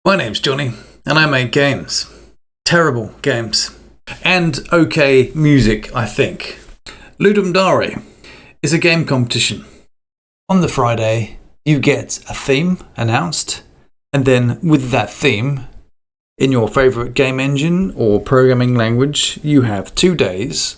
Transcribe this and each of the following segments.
My name's Johnny, and I make games. Terrible games. And okay music, I think. Ludum is a game competition. On the Friday, you get a theme announced, and then with that theme, in your favourite game engine or programming language, you have 2 days,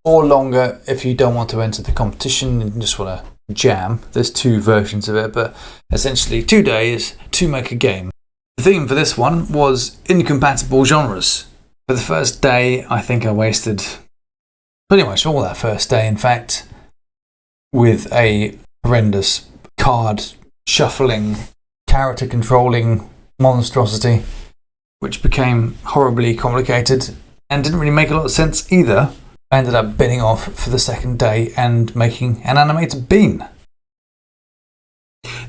or longer if you don't want to enter the competition and just want to jam. There's 2 versions of it, but essentially 2 days to make a game. The theme for this one was incompatible genres. For the first day, I think I wasted pretty much all that first day, in fact, with a horrendous card shuffling, character controlling monstrosity, which became horribly complicated and didn't really make a lot of sense either. I ended up bidding off for the second day and making an animated bean.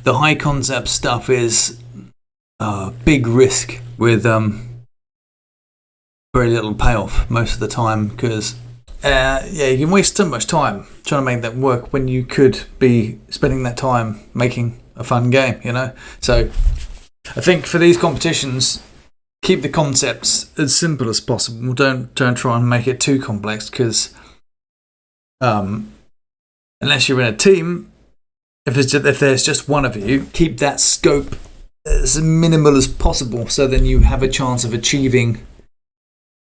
The high concept stuff is big risk with very little payoff most of the time, because you can waste so much time trying to make that work when you could be spending that time making a fun game, you know? So I think for these competitions, keep the concepts as simple as possible. Don't try and make it too complex, because unless you're in a team, if there's just one of you, keep that scope as minimal as possible, so then you have a chance of achieving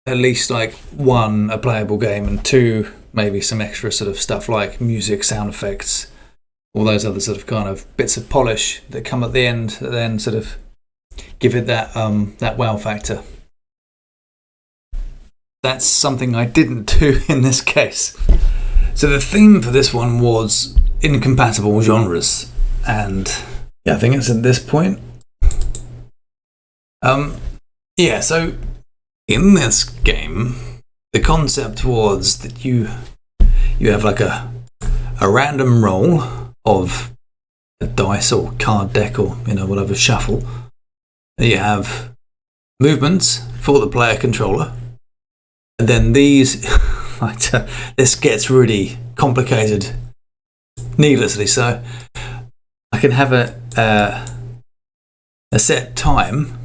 at least like 1, a playable game, and 2, maybe some extra sort of stuff like music, sound effects, all those other sort of kind of bits of polish that come at the end that then sort of give it that wow factor. That's something I didn't do in this case. So the theme for this one was incompatible genres, and I think it's at this point. So in this game, the concept was that you have like a random roll of a dice or card deck or whatever shuffle. You have movements for the player controller, and then these this gets really complicated needlessly so. I can have a set time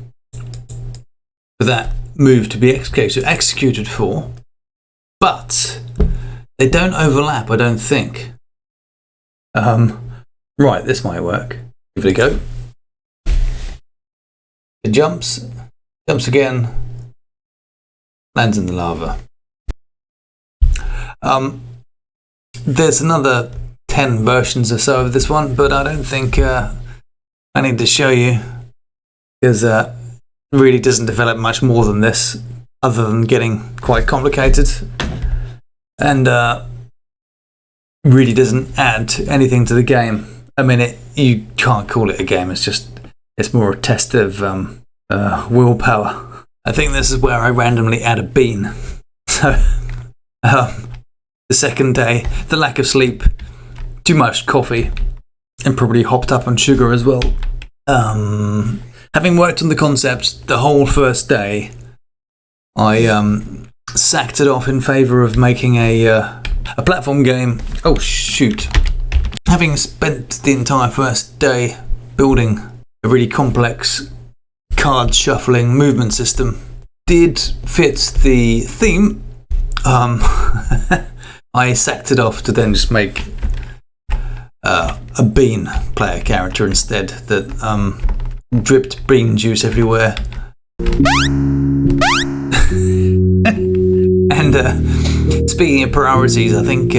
for that move to be executed for, but they don't overlap, I don't think. Right, this might work. Give it a go. It jumps again, lands in the lava. There's another 10 versions or so of this one, but I don't think I need to show you, because really doesn't develop much more than this, other than getting quite complicated, and really doesn't add anything to the game. I mean, you can't call it a game. It's more a test of willpower. I think this is where I randomly add a bean. So the second day, the lack of sleep, too much coffee, and probably hopped up on sugar as well. Having worked on the concept the whole first day, I sacked it off in favour of making a platform game. Oh shoot! Having spent the entire first day building a really complex card shuffling movement system, did fit the theme. I sacked it off to then just make a bean player character instead that dripped bean juice everywhere. And speaking of priorities, I think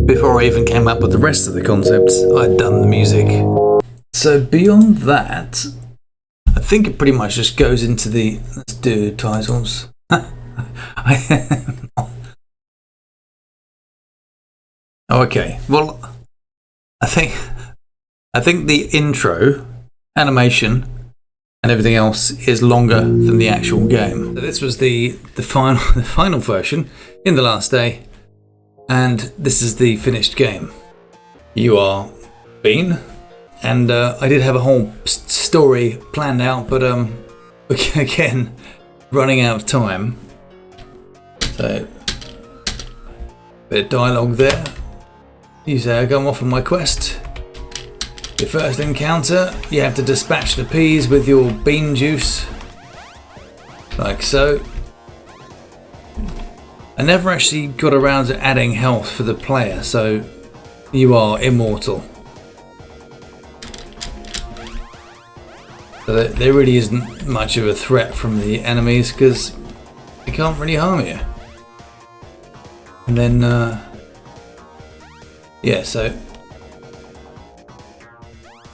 before I even came up with the rest of the concepts, I'd done the music. So beyond that, I think it pretty much just goes into the, let's do titles. Okay, well, I think the intro, animation, and everything else is longer than the actual game. So this was the final version in the last day, and this is the finished game. You are Bean, and I did have a whole story planned out, but again, running out of time. So, bit of dialogue there. You say I go off on my quest. Your first encounter, you have to dispatch the peas with your bean juice, like so. I never actually got around to adding health for the player, so you are immortal. So there really isn't much of a threat from the enemies because they can't really harm you. And then, yeah, so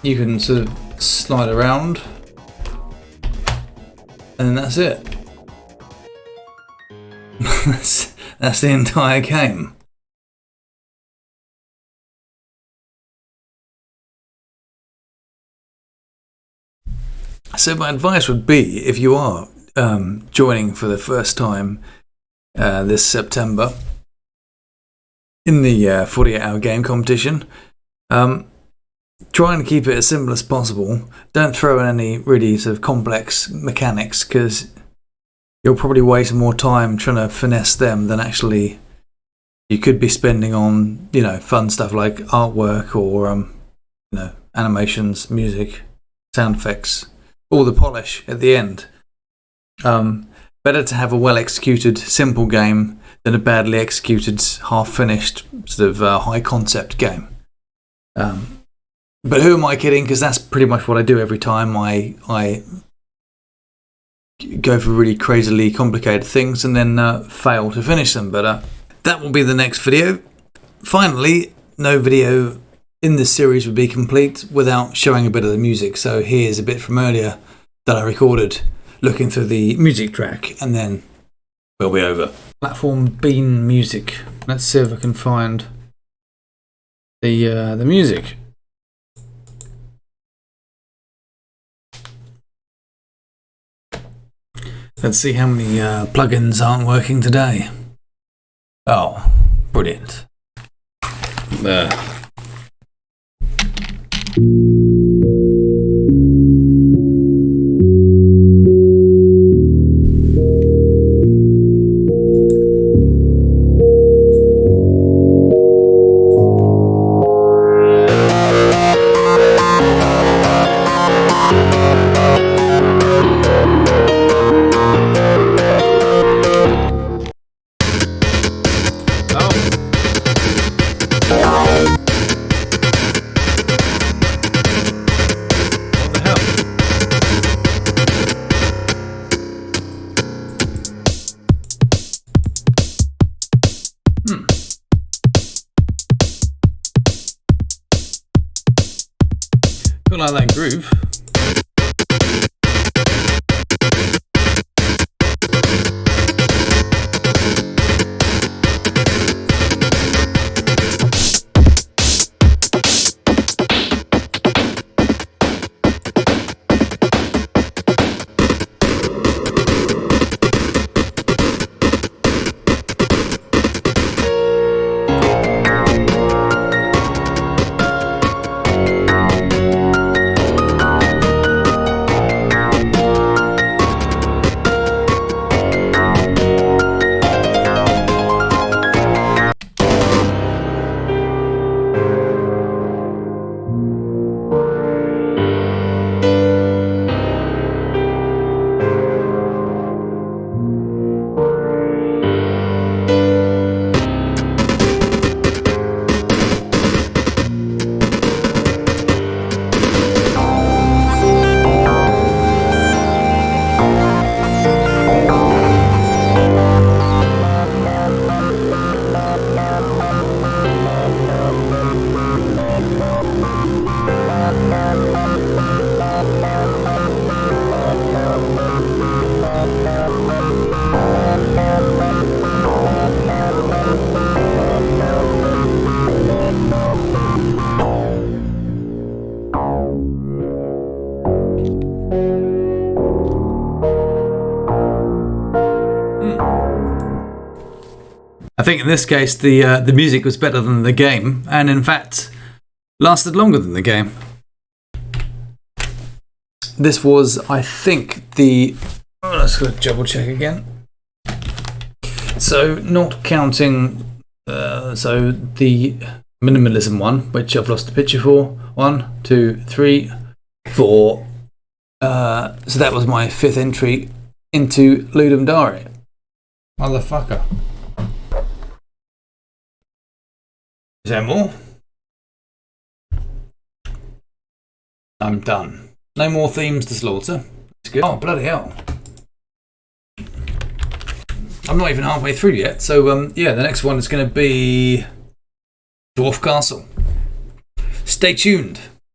you can sort of slide around, and then that's it. That's the entire game. So my advice would be, if you are joining for the first time this September in the 48-hour game competition, try and keep it as simple as possible. Don't throw in any really sort of complex mechanics, because you'll probably waste more time trying to finesse them than actually you could be spending on, you know, fun stuff like artwork or you know, animations, music, sound effects, all the polish at the end. Better to have a well executed simple game than a badly executed half finished sort of high concept game. But who am I kidding, because that's pretty much what I do every time I go for really crazily complicated things and then fail to finish them. But that will be the next video. Finally, no video in this series would be complete without showing a bit of the music. So here's a bit from earlier that I recorded looking through the music track, and then we'll be over. Platform Bean music. Let's see if I can find the music. Let's see how many plugins aren't working today. Oh, brilliant. There. Feel like that groove. I think in this case the music was better than the game, and in fact lasted longer than the game. This was, I think, let's go double check again. So not counting so the minimalism one, which I've lost a picture for, 1, 2, 3, 4. So that was my 5th entry into Ludum Dare. Motherfucker. Is there more? I'm done. No more themes to slaughter. That's good. Oh, bloody hell. I'm not even halfway through yet. So, yeah, the next one is going to be Dwarf Castle. Stay tuned.